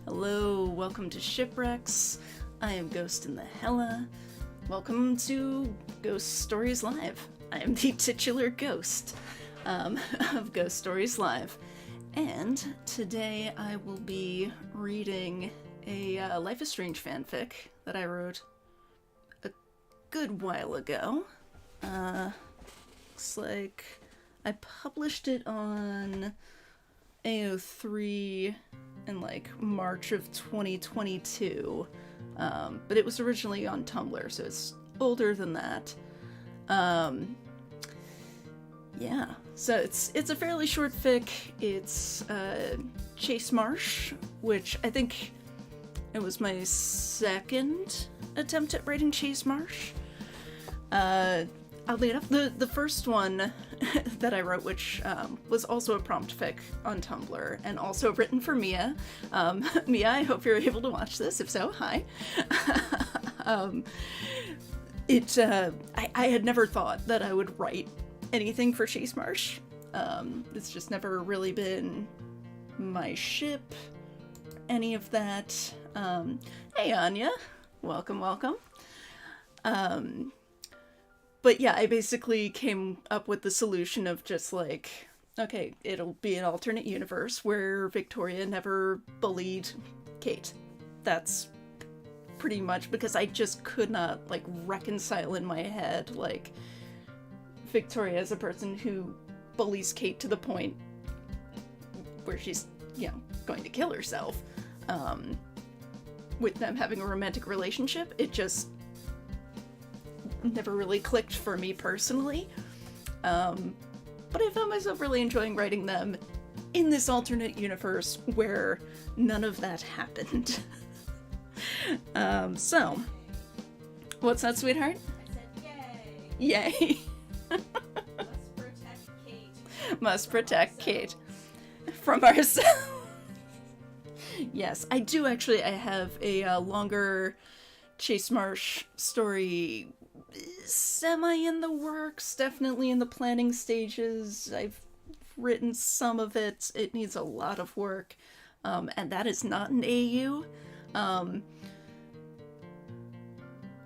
Hello, welcome to Shipwrecks. I am Ghost in the Hella. Welcome to Ghost Stories Live. I am the titular ghost of Ghost Stories Live. And today I will be reading a Life is Strange fanfic that I wrote a good while ago. Looks like I published it on AO3 in like March of 2022, but it was originally on Tumblr, so it's older than that. Yeah, so it's a fairly short fic. It's Chase Marsh, which I think it was my second attempt at writing Chase Marsh. Oddly enough, the first one that I wrote, which was also a prompt fic on Tumblr, and also written for Mia. Mia, I hope you're able to watch this. If so, hi. I had never thought that I would write anything for Chase Marsh. It's just never really been my ship, any of that. Hey, Anya. Welcome. But yeah, I basically came up with the solution of just like, okay, it'll be an alternate universe where Victoria never bullied Kate. That's pretty much because I just could not like reconcile in my head like Victoria as a person who bullies Kate to the point where she's, going to kill herself. With them having a romantic relationship, it just never really clicked for me personally. But I found myself really enjoying writing them in this alternate universe where none of that happened. So, what's that, sweetheart? I said yay! Yay! Must protect Kate. Must protect Kate from ourselves. Yes, I do actually. I have a longer Chase Marsh story semi in the works, definitely in the planning stages. I've written some of it. It needs a lot of work, and that is not an AU.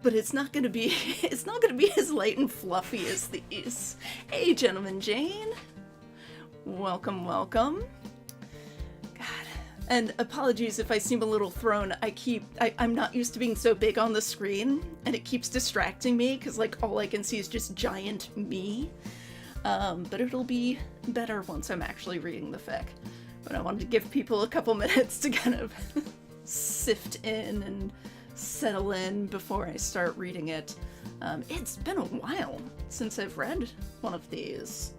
But it's not gonna be as light and fluffy as these. Hey, Gentleman Jane. Welcome. And apologies if I seem a little thrown. I'm not used to being so big on the screen, and it keeps distracting me, because like all I can see is just giant me. But it'll be better once I'm actually reading the fic. But I wanted to give people a couple minutes to kind of sift in and settle in before I start reading it. It's been a while since I've read one of these.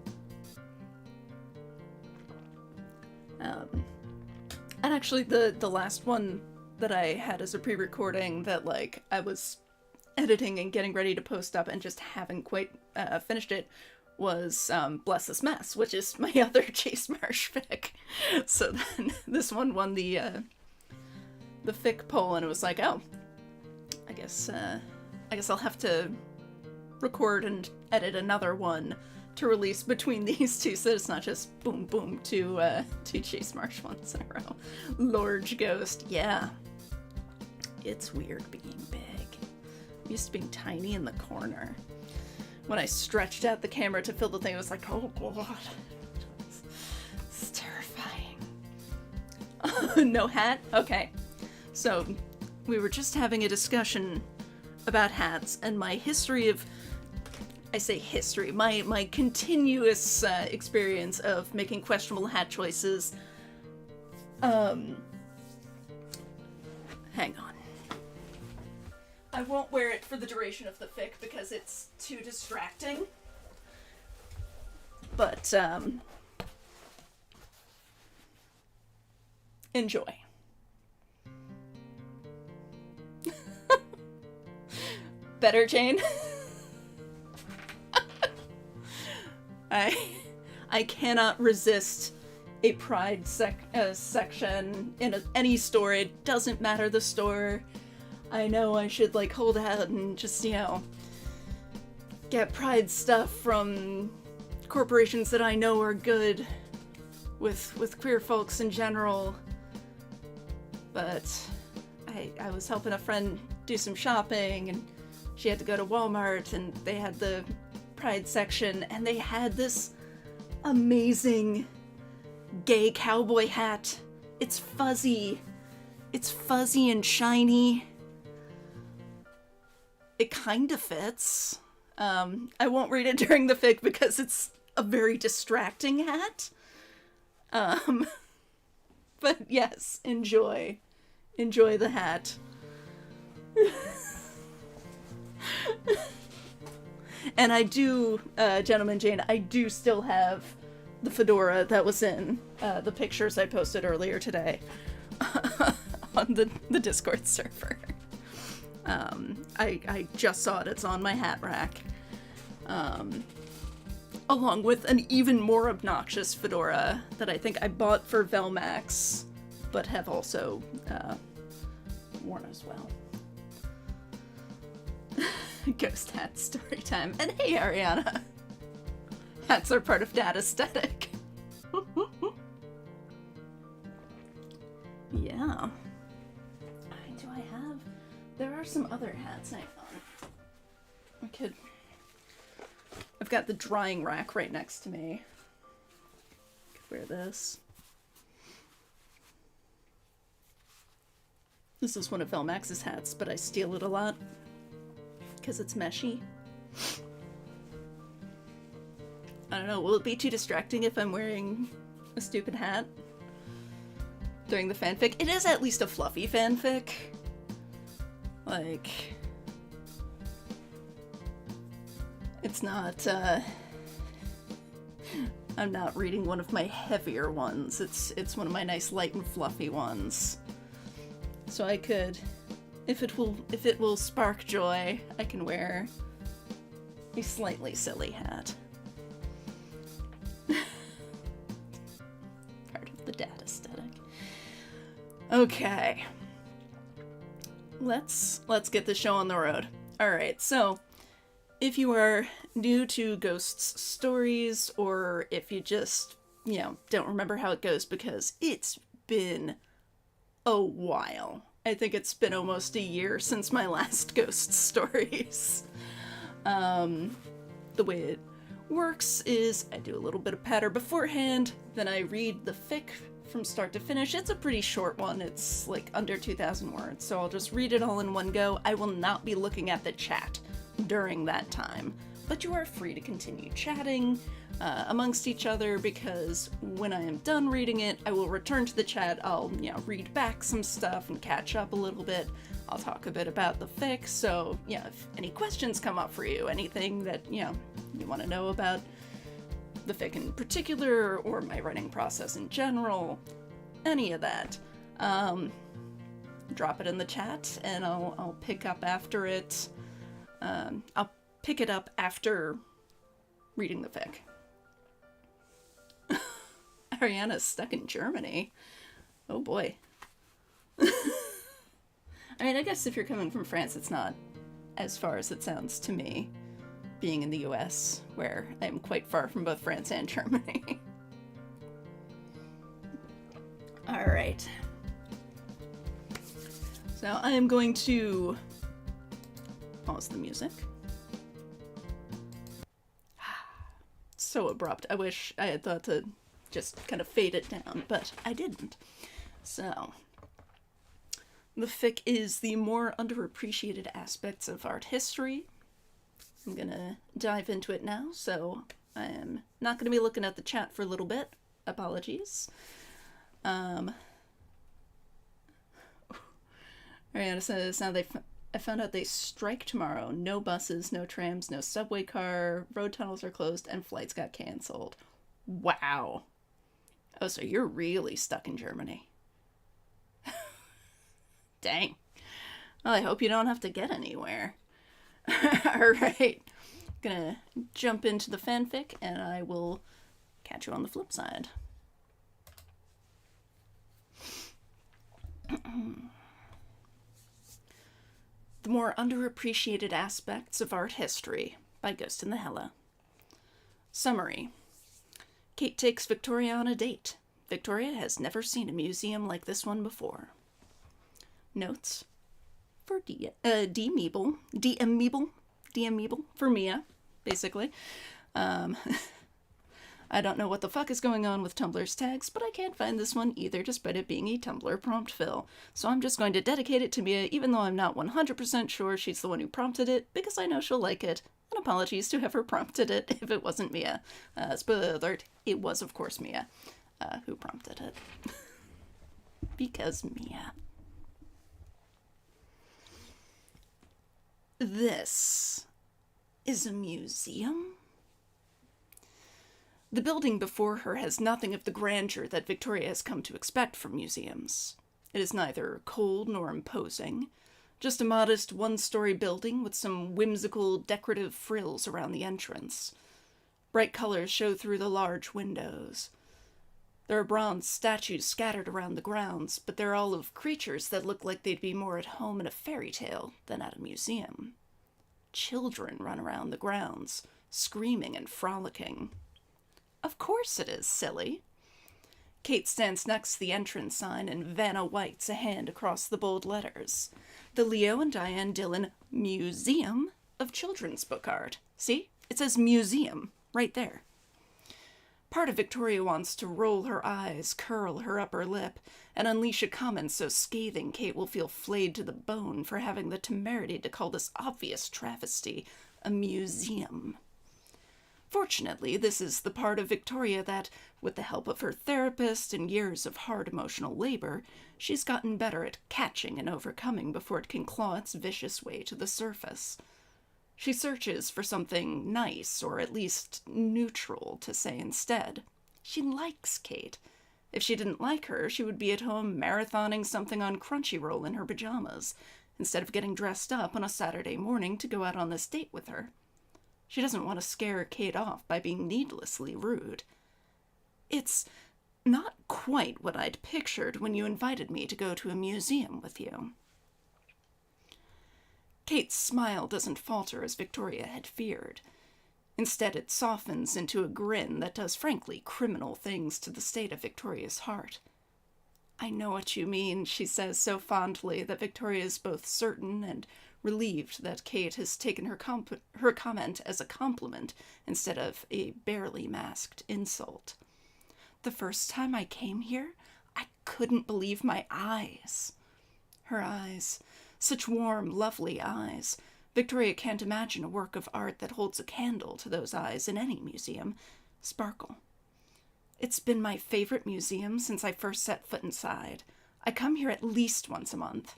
And actually, the last one that I had as a pre-recording that, like, I was editing and getting ready to post up and just haven't quite finished it was Bless This Mess, which is my other Chase Marsh fic. So then this one won the fic poll, and it was like, oh, I guess I'll have to record and edit another one to release between these two, so it's not just boom two Chase Marsh ones in a row. Lord Ghost, yeah. It's weird being big. I'm used to being tiny in the corner. When I stretched out the camera to fill the thing, it was like, oh god. It's terrifying. No hat? Okay. So, we were just having a discussion about hats and my history of... I say history, my continuous experience of making questionable hat choices. Hang on. I won't wear it for the duration of the fic because it's too distracting. But, enjoy. Better, Jane? I cannot resist a pride section in any store. It doesn't matter the store. I know I should like hold out and just, get pride stuff from corporations that I know are good with queer folks in general. but I was helping a friend do some shopping, and she had to go to Walmart, and they had the Pride section, and they had this amazing gay cowboy hat. It's fuzzy. It's fuzzy and shiny. It kind of fits. I won't read it during the fic because it's a very distracting hat. But yes, enjoy. Enjoy the hat. And I do, Gentleman Jane, I do still have the fedora that was in the pictures I posted earlier today on the Discord server. I just saw it. It's on my hat rack. Along with an even more obnoxious fedora that I think I bought for Velmax, but have also worn as well. Ghost hat story time. And hey, Ariana! Hats are part of that aesthetic. Yeah. Do I have... There are some other hats. Hang on. I've got the drying rack right next to me. I could wear this. This is one of Velmax's hats, but I steal it a lot. Because it's meshy. I don't know, will it be too distracting if I'm wearing a stupid hat during the fanfic? It is at least a fluffy fanfic. Like, it's not, I'm not reading one of my heavier ones. It's one of my nice light and fluffy ones. So I could, if it will spark joy, I can wear a slightly silly hat. Part of the dad aesthetic. Okay. Let's get the show on the road. Alright, so if you are new to Ghosts stories, or if you just, don't remember how it goes because it's been a while. I think it's been almost a year since my last Ghost stories. The way it works is I do a little bit of patter beforehand, then I read the fic from start to finish. It's a pretty short one. It's like under 2,000 words, so I'll just read it all in one go. I will not be looking at the chat during that time, but you are free to continue chatting amongst each other, because when I am done reading it, I will return to the chat. I'll, read back some stuff and catch up a little bit. I'll talk a bit about the fic, so, if any questions come up for you, anything that, you want to know about the fic in particular, or my writing process in general, any of that, drop it in the chat, and I'll pick up after it. I'll pick it up after reading the fic. Ariana's stuck in Germany. Oh boy. I mean, I guess if you're coming from France, it's not as far as it sounds to me, being in the US, where I am quite far from both France and Germany. Alright. So I am going to pause the music. So abrupt. I wish I had thought to just kind of fade it down, but I didn't. So, the fic is the more underappreciated aspects of art history. I'm gonna dive into it now, so I am not gonna be looking at the chat for a little bit. Apologies. Ariana says, I found out they strike tomorrow. No buses, no trams, no subway car, road tunnels are closed, and flights got canceled. Wow. Oh, so you're really stuck in Germany. Dang. Well, I hope you don't have to get anywhere. Alright. Gonna jump into the fanfic, and I will catch you on the flip side. The More Underappreciated Aspects of Art History by Ghost in the Hella. Summary. Kate takes Victoria on a date. Victoria has never seen a museum like this one before. notes for D-Meeble for Mia, basically. Um, I don't know what the fuck is going on with Tumblr's tags, but I can't find this one either, despite it being a Tumblr prompt fill. So I'm just going to dedicate it to Mia, even though I'm not 100% sure she's the one who prompted it, because I know she'll like it. And apologies to whoever prompted it if it wasn't Mia. Spoiler alert, it was of course Mia who prompted it. Because Mia. This is a museum? The building before her has nothing of the grandeur that Victoria has come to expect from museums. It is neither cold nor imposing, just a modest one-story building with some whimsical decorative frills around the entrance. Bright colors show through the large windows. There are bronze statues scattered around the grounds, but they're all of creatures that look like they'd be more at home in a fairy tale than at a museum. Children run around the grounds, screaming and frolicking. Of course it is, silly. Kate stands next to the entrance sign and Vanna whites a hand across the bold letters. The Leo and Diane Dillon Museum of Children's Book Art. See? It says museum right there. Part of Victoria wants to roll her eyes, curl her upper lip, and unleash a comment so scathing Kate will feel flayed to the bone for having the temerity to call this obvious travesty a museum. Fortunately, this is the part of Victoria that, with the help of her therapist and years of hard emotional labor, she's gotten better at catching and overcoming before it can claw its vicious way to the surface. She searches for something nice, or at least neutral, to say instead. She likes Kate. If she didn't like her, she would be at home marathoning something on Crunchyroll in her pajamas, instead of getting dressed up on a Saturday morning to go out on this date with her. She doesn't want to scare Kate off by being needlessly rude. It's not quite what I'd pictured when you invited me to go to a museum with you. Kate's smile doesn't falter as Victoria had feared. Instead, it softens into a grin that does frankly criminal things to the state of Victoria's heart. I know what you mean, she says so fondly that Victoria is both certain and relieved that Kate has taken her comment as a compliment instead of a barely masked insult. The first time I came here, I couldn't believe my eyes. Her eyes, such warm, lovely eyes. Victoria can't imagine a work of art that holds a candle to those eyes in any museum. Sparkle. It's been my favorite museum since I first set foot inside. I come here at least once a month.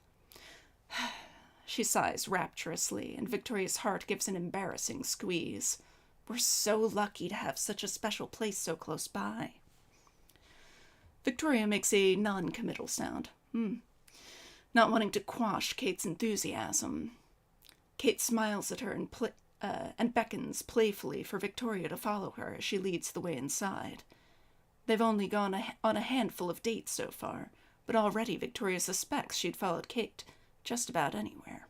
She sighs rapturously, and Victoria's heart gives an embarrassing squeeze. We're so lucky to have such a special place so close by. Victoria makes a non-committal sound. Not wanting to quash Kate's enthusiasm. Kate smiles at her and beckons playfully for Victoria to follow her as she leads the way inside. They've only gone on a handful of dates so far, but already Victoria suspects she'd followed Kate just about anywhere.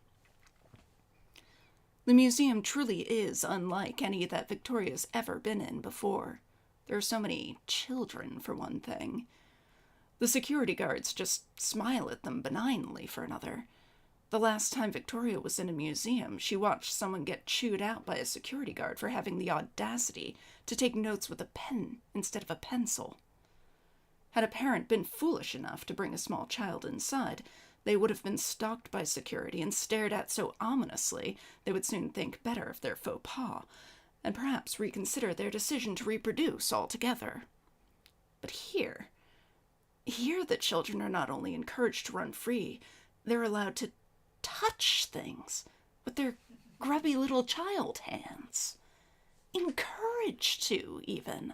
The museum truly is unlike any that Victoria's ever been in before. There are so many children, for one thing. The security guards just smile at them benignly, for another. The last time Victoria was in a museum, she watched someone get chewed out by a security guard for having the audacity to take notes with a pen instead of a pencil. Had a parent been foolish enough to bring a small child inside, they would have been stalked by security and stared at so ominously they would soon think better of their faux pas, and perhaps reconsider their decision to reproduce altogether. But here the children are not only encouraged to run free, they're allowed to touch things with their grubby little child hands. Encouraged to, even.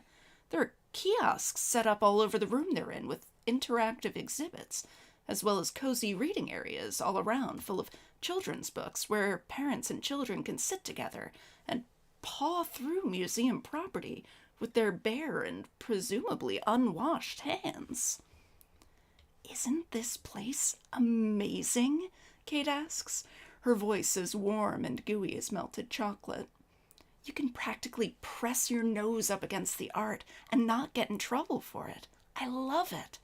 There are kiosks set up all over the room they're in with interactive exhibits, as well as cozy reading areas all around full of children's books where parents and children can sit together and paw through museum property with their bare and presumably unwashed hands. Isn't this place amazing? Kate asks, her voice as warm and gooey as melted chocolate. You can practically press your nose up against the art and not get in trouble for it. I love it.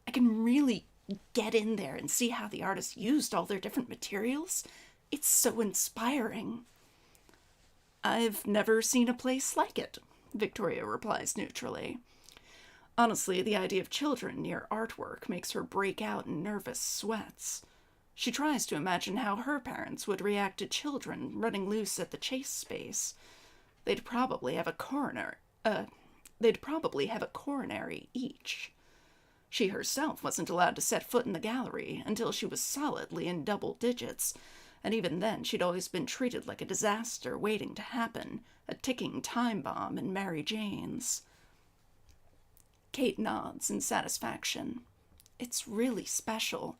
I can really get in there and see how the artists used all their different materials. It's so inspiring. I've never seen a place like it, Victoria replies neutrally. Honestly, the idea of children near artwork makes her break out in nervous sweats. She tries to imagine how her parents would react to children running loose at the chase space. They'd probably have a coronary each. She herself wasn't allowed to set foot in the gallery until she was solidly in double digits, and even then she'd always been treated like a disaster waiting to happen, a ticking time bomb in Mary Jane's. Kate nods in satisfaction. It's really special.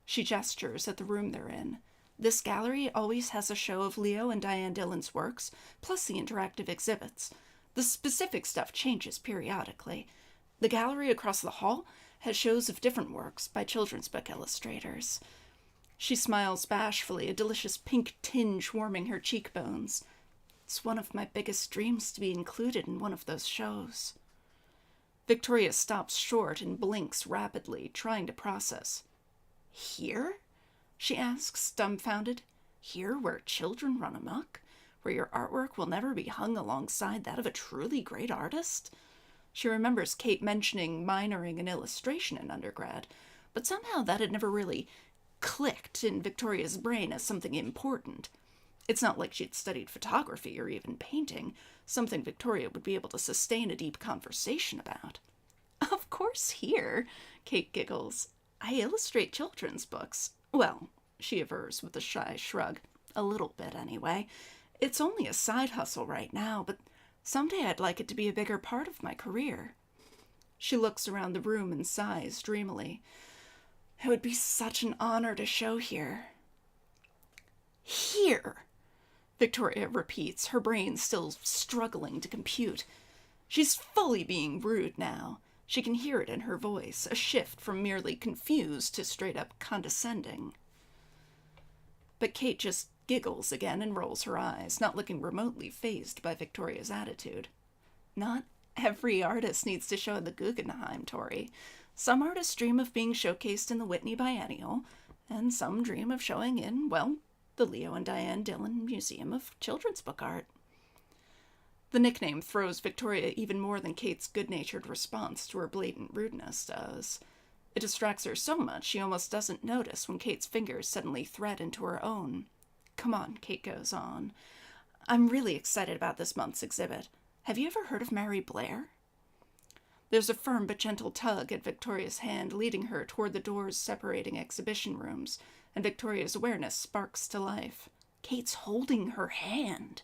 She gestures at the room they're in. This gallery always has a show of Leo and Diane Dillon's works, plus the interactive exhibits. The specific stuff changes periodically. The gallery across the hall has shows of different works by children's book illustrators. She smiles bashfully, a delicious pink tinge warming her cheekbones. It's one of my biggest dreams to be included in one of those shows. Victoria stops short and blinks rapidly, trying to process. Here? She asks, dumbfounded. Here, where children run amok? Where your artwork will never be hung alongside that of a truly great artist? She remembers Kate mentioning minoring in illustration in undergrad, but somehow that had never really clicked in Victoria's brain as something important. It's not like she'd studied photography or even painting, something Victoria would be able to sustain a deep conversation about. Of course here, Kate giggles. I illustrate children's books. Well, she avers with a shy shrug. A little bit, anyway. It's only a side hustle right now, but someday I'd like it to be a bigger part of my career. She looks around the room and sighs dreamily. It would be such an honor to show here. Here, Victoria repeats, her brain still struggling to compute. She's fully being rude now. She can hear it in her voice, a shift from merely confused to straight-up condescending. But Kate just giggles again and rolls her eyes, not looking remotely fazed by Victoria's attitude. Not every artist needs to show at the Guggenheim, Tori. Some artists dream of being showcased in the Whitney Biennial, and some dream of showing in, well, the Leo and Diane Dillon Museum of Children's Book Art. The nickname throws Victoria even more than Kate's good-natured response to her blatant rudeness does. It distracts her so much she almost doesn't notice when Kate's fingers suddenly thread into her own. Come on, Kate goes on. I'm really excited about this month's exhibit. Have you ever heard of Mary Blair? There's a firm but gentle tug at Victoria's hand, leading her toward the doors separating exhibition rooms, and Victoria's awareness sparks to life. Kate's holding her hand.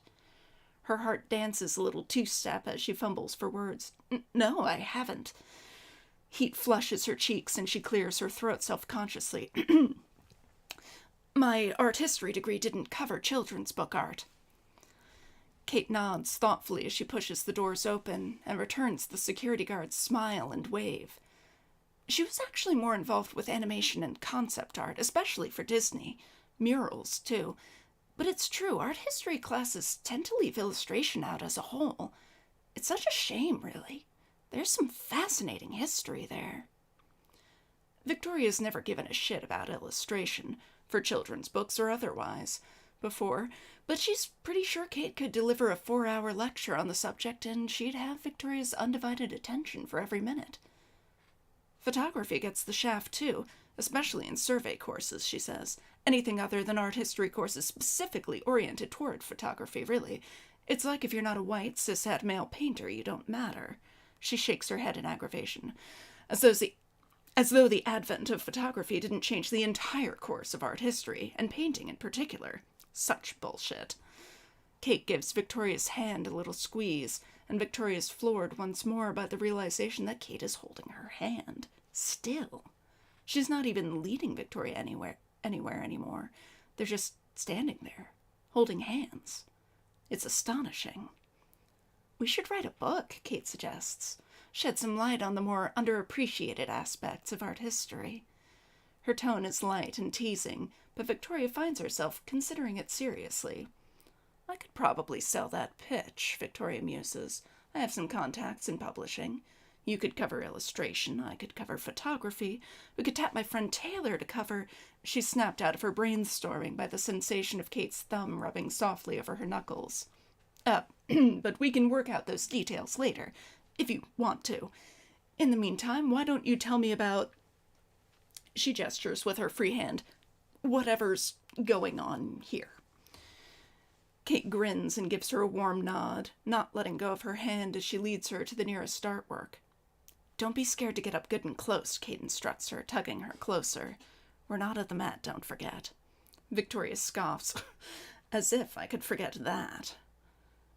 Her heart dances a little two-step as she fumbles for words. No, I haven't. Heat flushes her cheeks and she clears her throat self-consciously. My art history degree didn't cover children's book art. Kate nods thoughtfully as she pushes the doors open and returns the security guard's smile and wave. She was actually more involved with animation and concept art, especially for Disney. Murals, too. But it's true, art history classes tend to leave illustration out as a whole. It's such a shame, really. There's some fascinating history there. Victoria's never given a shit about illustration, for children's books or otherwise, before, but she's pretty sure Kate could deliver a 4-hour lecture on the subject and she'd have Victoria's undivided attention for every minute. Photography gets the shaft, too, especially in survey courses, she says. Anything other than art history courses specifically oriented toward photography, really. It's like if you're not a white, cishet male painter, you don't matter. She shakes her head in aggravation, as though the advent of photography didn't change the entire course of art history, and painting in particular. Such bullshit. Kate gives Victoria's hand a little squeeze, and Victoria's floored once more by the realization that Kate is holding her hand. Still. She's not even leading Victoria anywhere anymore. They're just standing there, holding hands. It's astonishing. We should write a book, Kate suggests. Shed some light on the more underappreciated aspects of art history. Her tone is light and teasing, but Victoria finds herself considering it seriously. I could probably sell that pitch, Victoria muses. I have some contacts in publishing. You could cover illustration, I could cover photography. We could tap my friend Taylor to cover. She snapped out of her brainstorming by the sensation of Kate's thumb rubbing softly over her knuckles. But we can work out those details later, if you want to. In the meantime, why don't you tell me about... She gestures with her free hand. Whatever's going on here. Kate grins and gives her a warm nod, not letting go of her hand as she leads her to the nearest artwork. Don't be scared to get up good and close, Kate instructs her, tugging her closer. We're not at the mat, don't forget. Victoria scoffs. As if I could forget that.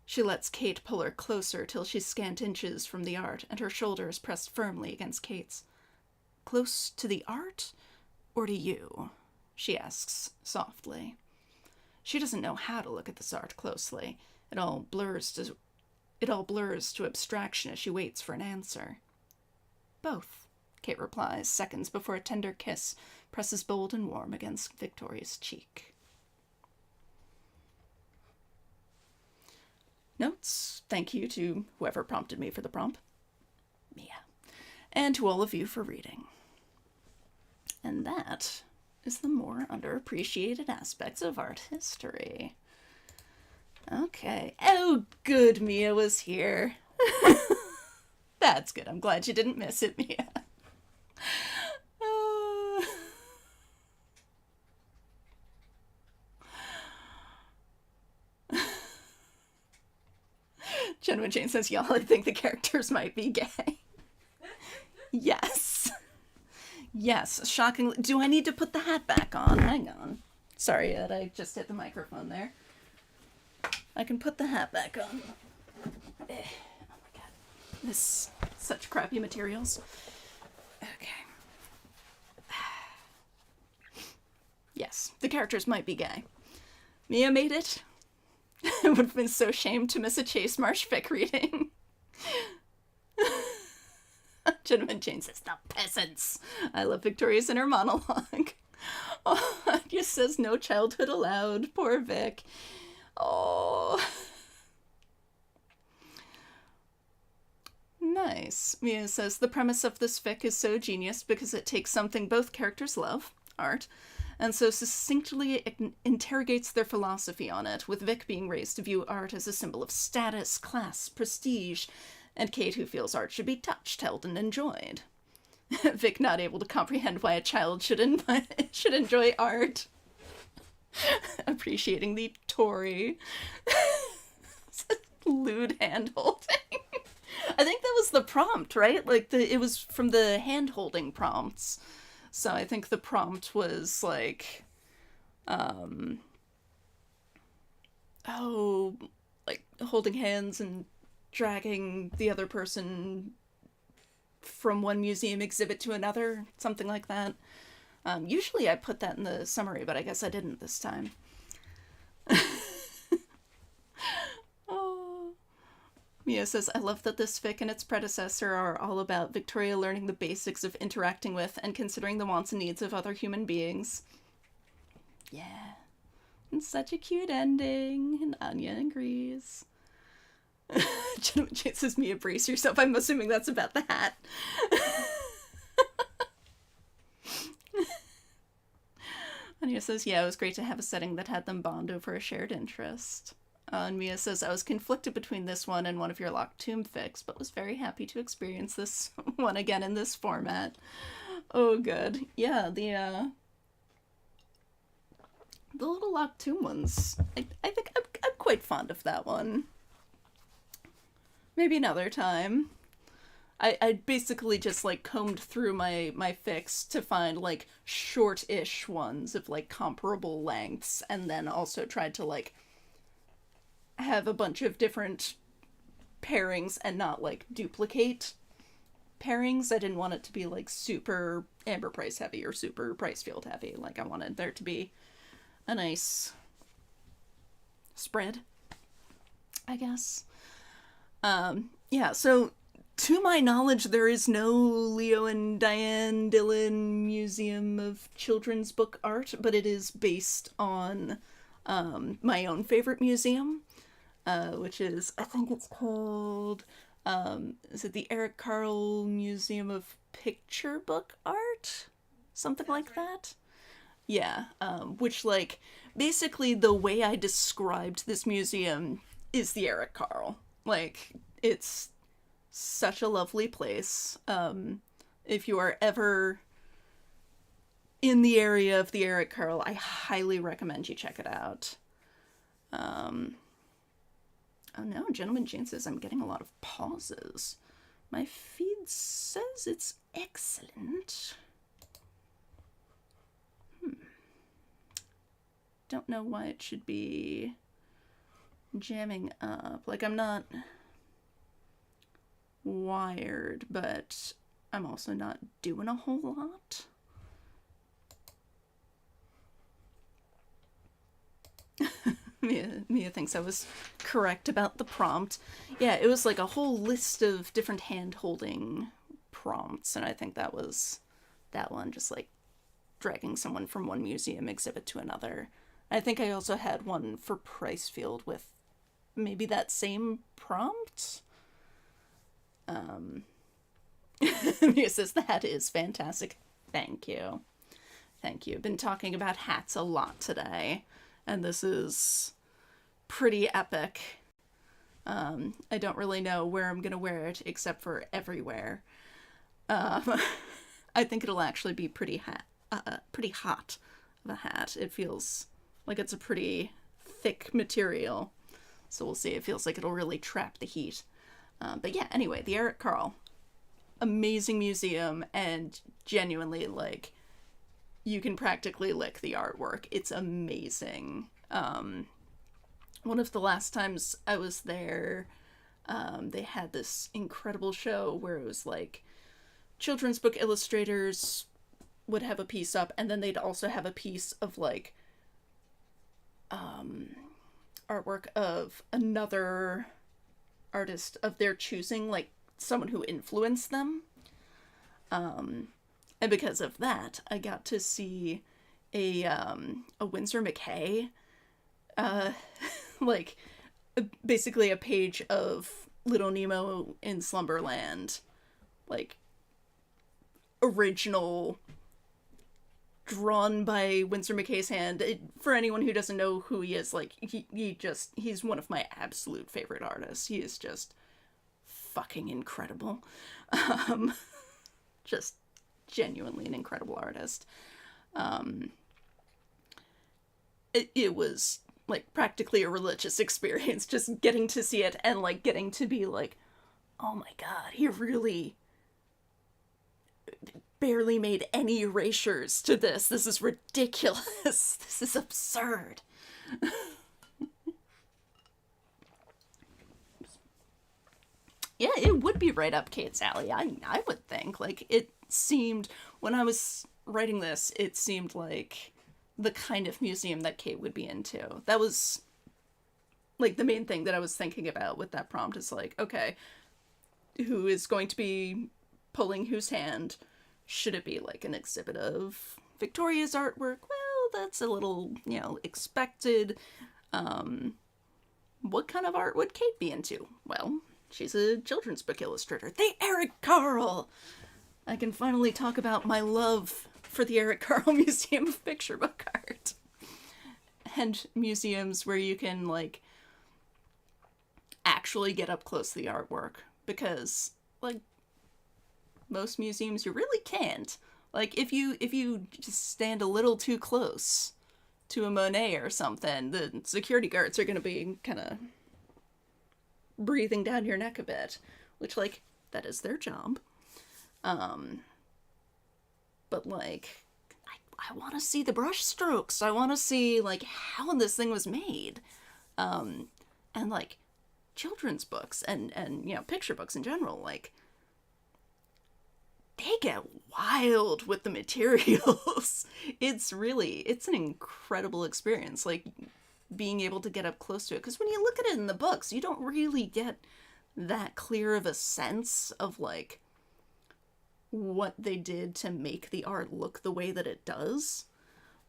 She lets Kate pull her closer till she's scant inches from the art and her shoulders pressed firmly against Kate's. Close to the art? Or to you? She asks softly. She doesn't know how to look at this art closely. It all blurs to abstraction as she waits for an answer. Both, Kate replies, seconds before a tender kiss presses bold and warm against Victoria's cheek. Notes, thank you to whoever prompted me for the prompt, Mia, and to all of you for reading. And that is the more underappreciated aspects of art history. Okay. Oh, good, Mia was here. That's good. I'm glad you didn't miss it, Mia. Genuine Jane says, y'all, I think the characters might be gay. Yes. Yes, shockingly. Do I need to put the hat back on? Hang on. Sorry, Ed, I just hit the microphone there. I can put the hat back on. Oh my god. This, such crappy materials. Okay. Yes, the characters might be gay. Mia made it. I would have been so ashamed to miss a Chase Marsh fic reading. Gentleman Jane says, the peasants. I love Victoria's inner monologue. Oh, just says no childhood allowed. Poor Vic. Oh. Nice. Mia says, the premise of this fic is so genius because it takes something both characters love, art, and so succinctly interrogates their philosophy on it, with Vic being raised to view art as a symbol of status, class, prestige, and Kate who feels art should be touched, held, and enjoyed. Vic not able to comprehend why a child should enjoy art. Appreciating the Tory. Lewd hand-holding. I think that was the prompt, right? Like, it was from the hand-holding prompts. So I think the prompt was, like, holding hands and dragging the other person from one museum exhibit to another, something like that. Usually I put that in the summary, but I guess I didn't this time. Oh. Mia says, I love that this fic and its predecessor are all about Victoria learning the basics of interacting with and considering the wants and needs of other human beings. Yeah. And such a cute ending. And Anya agrees. Gentleman Jane says, Mia, brace yourself. I'm assuming that's about the hat. Anya says, yeah, it was great to have a setting that had them bond over a shared interest. And Mia says, I was conflicted between this one and one of your Locked Tomb fics, but was very happy to experience this one again in this format. Oh, good. Yeah, the little Locked Tomb ones. I think I'm quite fond of that one. Maybe another time. I basically just, like, combed through my fics to find, like, short-ish ones of, like, comparable lengths, and then also tried to, like, have a bunch of different pairings and not, like, duplicate pairings. I didn't want it to be, like, super Amber Price heavy or super Pricefield heavy. Like, I wanted there to be a nice spread, I guess. Yeah, so to my knowledge, there is no Leo and Diane Dillon Museum of Children's Book Art, but it is based on my own favorite museum, which is, I think it's called Is it the Eric Carle Museum of Picture Book Art? Something like that? Yeah, which, like, basically the way I described this museum is the Eric Carle. Like, it's such a lovely place. If you are ever in the area of the Eric Carle, I highly recommend you check it out. Oh no, Gentleman Jane says I'm getting a lot of pauses. My feed says it's excellent. Don't know why it should be jamming up. Like, I'm not wired, but I'm also not doing a whole lot. Mia thinks I was correct about the prompt. Yeah, it was like a whole list of different hand-holding prompts, and I think that was that one, just like dragging someone from one museum exhibit to another. I think I also had one for Pricefield with maybe that same prompt. Mia says that is fantastic. Thank you. Thank you. Been talking about hats a lot today, and this is pretty epic. I don't really know where I'm gonna wear it except for everywhere. I think it'll actually be pretty hot of a hat. It feels like it's a pretty thick material, so we'll see. It feels like it'll really trap the heat. But yeah, anyway, the Eric Carle, amazing museum, and genuinely, like, you can practically lick the artwork. It's amazing. One of the last times I was there, they had this incredible show where it was like children's book illustrators would have a piece up, and then they'd also have a piece of like artwork of another artist of their choosing, like someone who influenced them. And because of that, I got to see a Winsor McCay, like basically a page of Little Nemo in Slumberland, like original, drawn by Winsor McCay's hand. For anyone who doesn't know who he is, like he's one of my absolute favorite artists. He is just fucking incredible. Just genuinely an incredible artist. It was like practically a religious experience, just getting to see it and like getting to be like, oh my god, he really barely made any erasures to this. This is ridiculous. This is absurd. Yeah, it would be right up Kate's alley. I would think. Like, it seemed, when I was writing this, it seemed like the kind of museum that Kate would be into. That was, like, the main thing that I was thinking about with that prompt is, like, okay, who is going to be pulling whose hand? Should it be, like, an exhibit of Victoria's artwork? Well, that's a little, expected. What kind of art would Kate be into? Well, she's a children's book illustrator. The Eric Carle! I can finally talk about my love for the Eric Carle Museum of Picture Book Art. And museums where you can, like, actually get up close to the artwork. Because, like, most museums you really can't. Like, if you just stand a little too close to a Monet or something, the security guards are going to be kind of breathing down your neck a bit, which, like, that is their job. But, like, I want to see the brush strokes. I want to see, like, how this thing was made. And, like, children's books and picture books in general, like, they get wild with the materials. It's an incredible experience, like, being able to get up close to it. Because when you look at it in the books, you don't really get that clear of a sense of, like, what they did to make the art look the way that it does.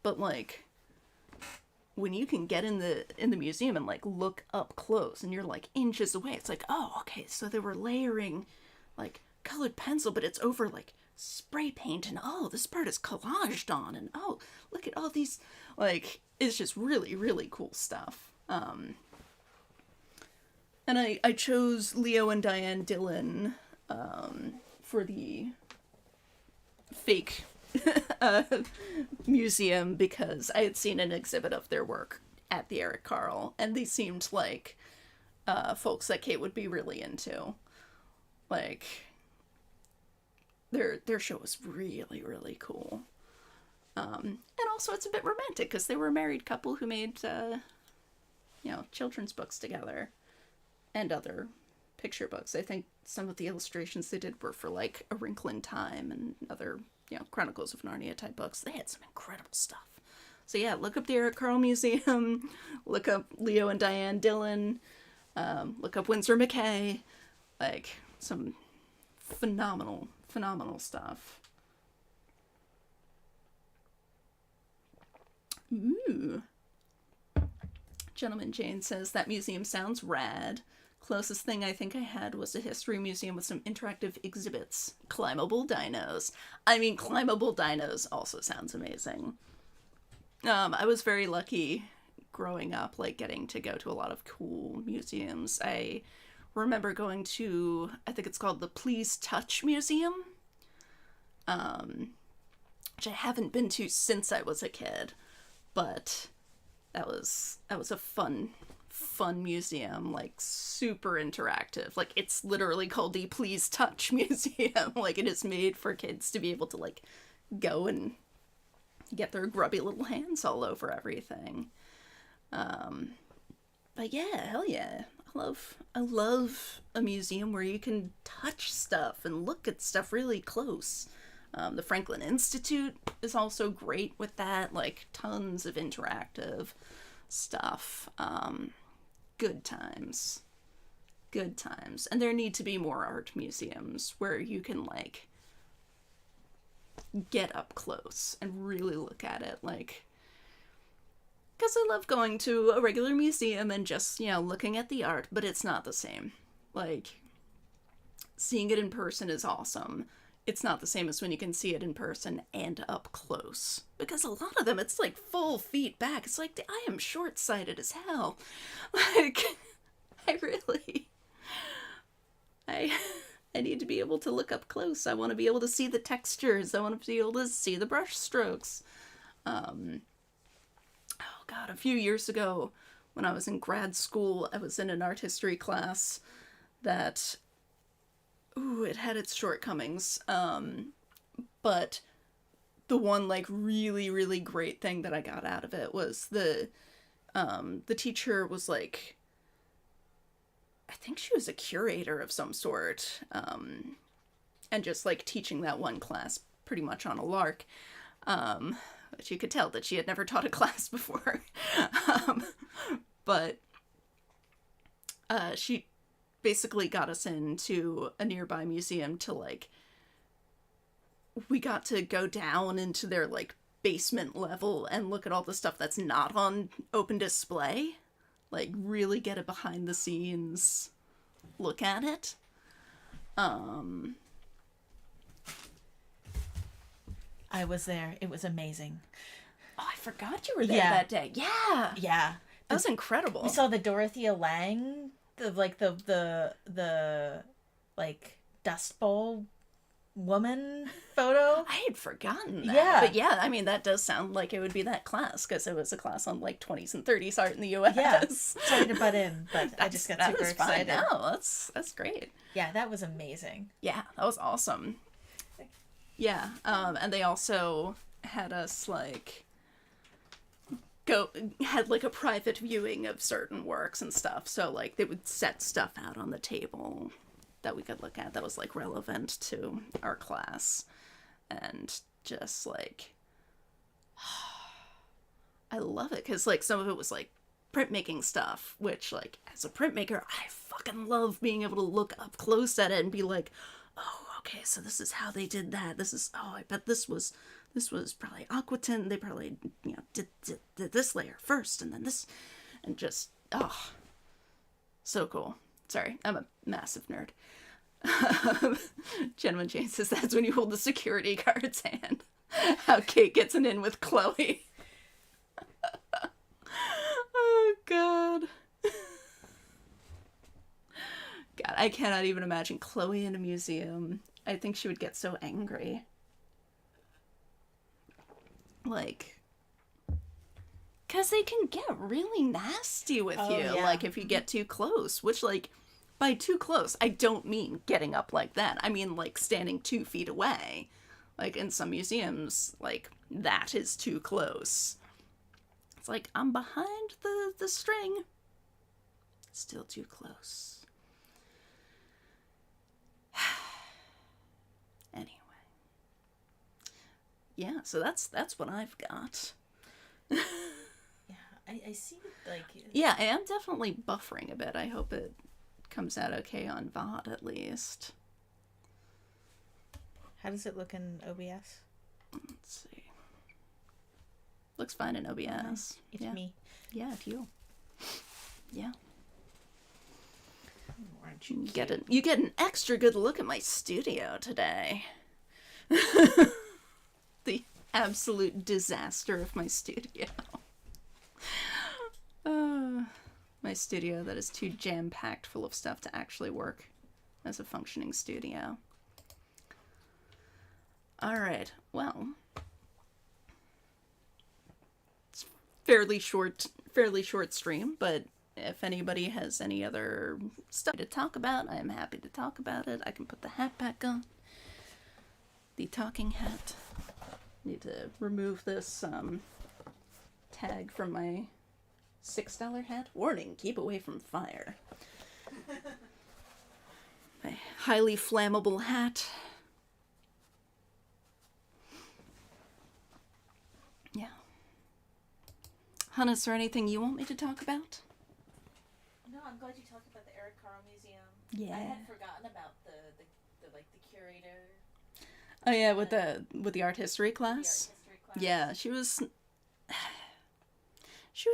But, like, when you can get in the museum and like look up close and you're like inches away, it's like, oh, okay, so they were layering like colored pencil, but it's over like spray paint, and oh, this part is collaged on, and oh, look at all these, like, it's just really, really cool stuff. And I chose Leo and Diane Dillon for the fake museum because I had seen an exhibit of their work at the Eric Carle, and they seemed like folks that Kate would be really into. Like, their show was really, really cool. And also it's a bit romantic because they were a married couple who made, children's books together and other picture books. I think some of the illustrations they did were for like A Wrinkle in Time and other, Chronicles of Narnia type books. They had some incredible stuff. So yeah, look up the Eric Carle Museum, look up Leo and Diane Dillon, look up Winsor McKay, like some phenomenal stuff. Ooh. Gentleman Jane says, that museum sounds rad. Closest thing I think I had was a history museum with some interactive exhibits. Climbable dinos. I mean, climbable dinos also sounds amazing. I was very lucky growing up, like, getting to go to a lot of cool museums. I remember going to, I think it's called the Please Touch Museum, which I haven't been to since I was a kid, but that was a fun museum, like super interactive. Like, it's literally called the Please Touch Museum. Like, it is made for kids to be able to like go and get their grubby little hands all over everything. But yeah, hell yeah. I love a museum where you can touch stuff and look at stuff really close. The Franklin Institute is also great with that, like tons of interactive stuff. Good times. And there need to be more art museums where you can like get up close and really look at it, like, because I love going to a regular museum and just, looking at the art, but it's not the same. Like, seeing it in person is awesome. It's not the same as when you can see it in person and up close. Because a lot of them, it's like full feet back. It's like, I am short-sighted as hell. Like, I need to be able to look up close. I want to be able to see the textures. I want to be able to see the brush strokes. Oh God, a few years ago when I was in grad school, I was in an art history class that, it had its shortcomings. But the one like really, really great thing that I got out of it was the teacher was like, I think she was a curator of some sort, and just like teaching that one class pretty much on a lark. But you could tell that she had never taught a class before. But she basically got us into a nearby museum to like, we got to go down into their like basement level and look at all the stuff that's not on open display. Like, really get a behind the scenes look at it. I was there. It was amazing. Oh, I forgot you were there that day. Yeah. Yeah. That was incredible. We saw the Dorothea Lange, the Dust Bowl woman photo. I had forgotten that. Yeah. But yeah, I mean, that does sound like it would be that class, because it was a class on like 20s and 30s art in the U.S. Yeah. Sorry to butt in, but I just got super excited. No, that's great. Yeah, that was amazing. Yeah, that was awesome. Yeah, and they also had us like had like a private viewing of certain works and stuff. So like they would set stuff out on the table that we could look at that was like relevant to our class, and just like I love it because like some of it was like printmaking stuff, which like as a printmaker I fucking love being able to look up close at it and be like, oh, okay, so this is how they did that. This is, oh, I bet this was this was probably Aquatint. They probably, did this layer first and then this, and just, oh, so cool. Sorry, I'm a massive nerd. Gentleman Jane says that's when you hold the security guard's hand. How Kate gets an in with Chloe. Oh, God. God, I cannot even imagine Chloe in a museum. I think she would get so angry. Like, because they can get really nasty with you, yeah. like, if you get too close, which, like, by too close, I don't mean getting up like that. I mean, like, standing 2 feet away. Like, in some museums, like, that is too close. It's like, I'm behind the string. Still too close. Anyway. Yeah, so that's what I've got. Yeah, I see, like... Yeah, I am definitely buffering a bit. I hope it comes out okay on VOD, at least. How does it look in OBS? Let's see. Looks fine in OBS. It's yeah. me. Yeah, it's you. Yeah. Aren't You get an extra good look at my studio today. The absolute disaster of my studio. My studio that is too jam-packed full of stuff to actually work as a functioning studio. Alright, well. It's fairly short stream, but if anybody has any other stuff to talk about, I am happy to talk about it. I can put the hat back on. The talking hat. Need to remove this tag from my $6 hat. Warning, keep away from fire. My highly flammable hat. Yeah. Hannah, is there anything you want me to talk about? No, I'm glad you talked about the Eric Carle Museum. Yeah. I had forgotten about the curator. Oh yeah, with the art history The class. art history class. Yeah, she was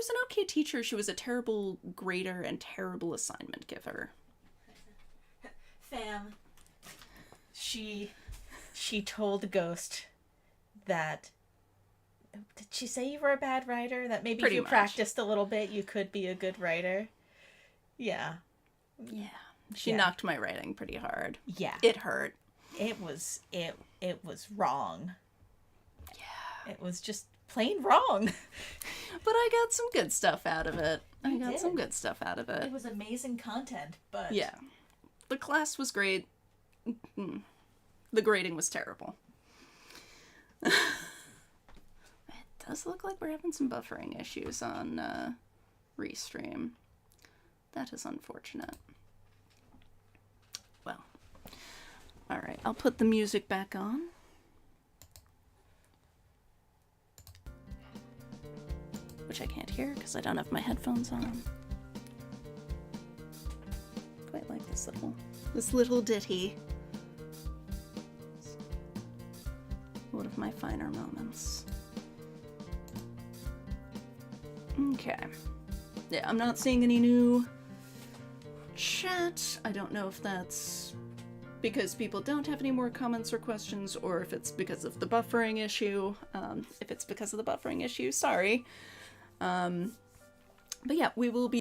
an okay teacher. She was a terrible grader and terrible assignment giver. Fam. She told the ghost that... Did she say you were a bad writer? That maybe Pretty if you much. practiced a little bit, you could be a good writer? Yeah. Yeah. She Yeah. knocked my writing pretty hard. Yeah. It hurt. It was wrong. Yeah. It was just plain wrong. But I got some good stuff out of it. I You got did. some good stuff out of It it. was amazing content, but... Yeah. The class was great. The grading was terrible. It does look like we're having some buffering issues on Restream. That is unfortunate. Well. Alright, I'll put the music back on. Which I can't hear because I don't have my headphones on. Quite like this little ditty. One of my finer moments. Okay. Yeah, I'm not seeing any new chat. I don't know if that's because people don't have any more comments or questions, or if it's because of the buffering issue. If it's because of the buffering issue, sorry. But yeah, we will be